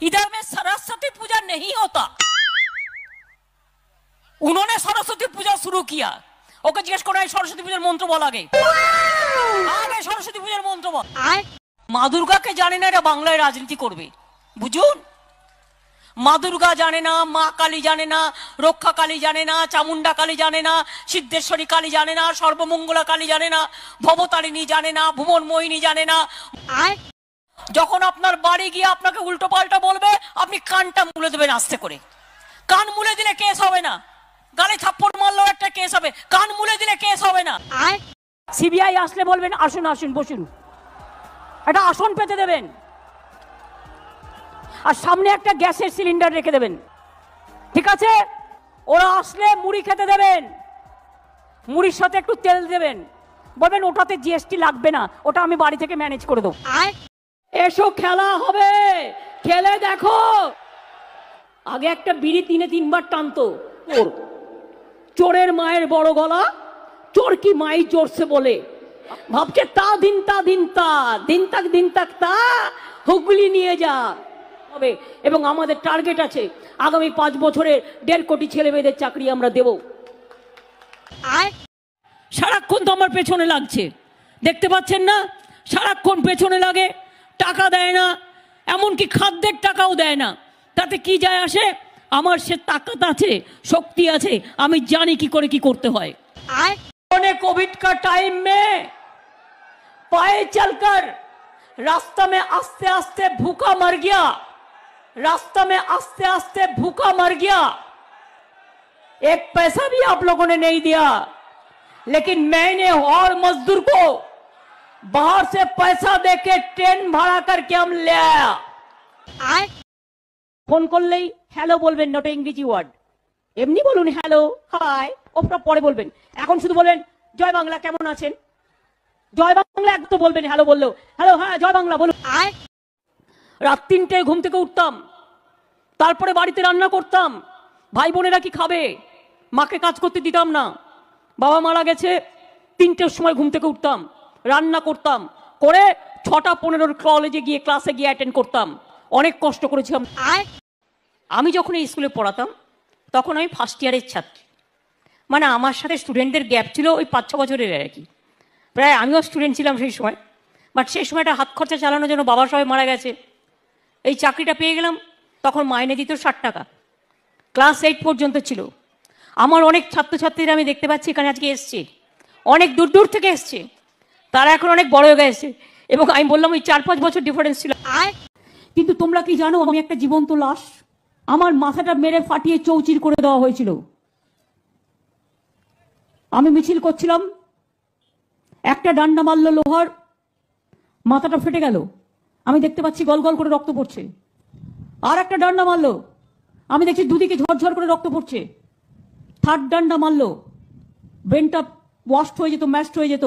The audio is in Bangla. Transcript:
इधर में सरस्वती पूजा नहीं होता। उन्होंने सरस्वती पूजा शुरू किया। ओके जिज्ञेस करो सरस्वती पूजार मंत्र बोल आगे सरस्वती पूजार मंत्र बोल। মা দুর্গাকে জানে না, এরা বাংলায় রাজনীতি করবে বুঝুন। মা দুর্গা জানে না, মা কালী জানে না, রক্ষা কালী জানে না, চামুন্ডা কালী জানে না, সিদ্ধেশ্বরী কালী জানে না, সর্বমঙ্গলা কালী জানে না, ভবতারিণী জানে না, ভুবন মোহিনী জানে না। যখন আপনার বাড়ি গিয়ে আপনাকে উল্টো পাল্টা বলবে আপনি কানটা মুলে দেবেন আস্তে করে। কান মুলে দিলে কেস হবে না, গালে থাপ্পড় মারলেও একটা কেস হবে, কান মুলে দিলে কেস হবে না। সিবিআই আসলে বলবেন আসুন আসুন বসুন, একটা আসন পেতে দেবেন আর সামনে একটা গ্যাসের সিলিন্ডার রেখে দেবেন, ঠিক আছে? ওরা আসলে মুড়ি খেতে দেবেন, মুড়ির সাথে একটু তেল দেবেন, বলবেন ওটাতে জিএসটি লাগবে না, ওটা আমি বাড়ি থেকে ম্যানেজ করে দেবো। এসো খেলা হবে, খেলে দেখো। আগে একটা বিড়ি 3-3 বার টানতো চোর, চোরের মায়ের বড় গলা, চোর কি মাই চোরছে বলে ভাবছে তা দিন তা দিন তা দিন তাক তা হুগলি নিয়ে যা হবে। এবং আমাদের টার্গেট আছে আগামী 5 বছরে 1.5 কোটি ছেলে মেয়েদের চাকরি আমরা দেব। সারাক্ষণ তো আমার পেছনে লাগছে, দেখতে পাচ্ছেন না? সারাক্ষণ পেছনে লাগে, টাকা দেয় না, এমনকি খাদ্যের টাকাও দেয় না। তাতে কি যায় আসে? আমার সে তাকাত আছে, শক্তি আছে, আমি জানি কি করে কি করতে হয়। कोविड का टाइम में पाए चलकर रास्ता में आस्ते आस्ते भूखा मर गया, रास्ता में आस्ते आस्ते भूखा मर गया। 1 पैसा भी आप लोगों ने नहीं दिया, लेकिन मैंने और मजदूर को बाहर से पैसा देके ट्रेन भाड़ा करके हम ले आया। फोन कर ले हेलो बोलबेन, नट इंग्रेजी वर्ड, এমনি বলুন হ্যালো হাই, ওটা পরে বলবেন। এখন শুধু বলবেন জয় বাংলা কেমন আছেন, জয় বাংলা এক তো বলবেন, হ্যালো বললেও হ্যালো হ্যাঁ জয় বাংলা বলুন। রাত 3টায় ঘুম থেকে উঠতাম, তারপরে বাড়িতে রান্না করতাম। ভাই বোনেরা কি খাবে, মাকে কাজ করতে দিতাম না। বাবা মারা গেছে, 3টের সময় ঘুম থেকে উঠতাম, রান্না করতাম, করে 6টা 15 কলেজে গিয়ে ক্লাসে গিয়ে অ্যাটেন্ড করতাম। অনেক কষ্ট করেছি। আমি যখন এই স্কুলে পড়াতাম তখন আমি ফার্স্ট ইয়ারের ছাত্রী, মানে আমার সাথে স্টুডেন্টদের গ্যাপ ছিল ওই 5-6 বছরের আর কি। প্রায় আমিও স্টুডেন্ট ছিলাম সেই সময়, বাট সেই সময়টা হাত খরচা চালানোর জন্য বাবা সবাই মারা গেছে। এই চাকরিটা পেয়ে গেলাম, তখন মাইনে দিত 60 টাকা, ক্লাস 8 পর্যন্ত ছিল। আমার অনেক ছাত্রছাত্রীরা আমি দেখতে পাচ্ছি এখানে আজকে এসছে, অনেক দূর দূর থেকে এসছে, তারা এখন অনেক বড় হয়ে গেছে। এবং আমি বললাম ওই 4-5 বছর ডিফারেন্স ছিল। কিন্তু তোমরা কি জানো আমি একটা জীবন্ত লাশ? আমার মাথাটা মেরে ফাটিয়ে চৌচির করে দেওয়া হয়েছিল। আমি মিছিল করছিলাম, একটা ডান্ডা মারলো লোহার, মাথাটা ফেটে গেল, আমি দেখতে পাচ্ছি গল গল করে রক্ত পড়ছে। আর একটা ডান্ডা মারলো, আমি দেখছি দুদিকে ঝরঝর করে রক্ত পড়ছে। 3rd ডান্ডা মারলো, ব্রেনটা ওয়াশড হয়ে যেত, ম্যাশড হয়ে যেত,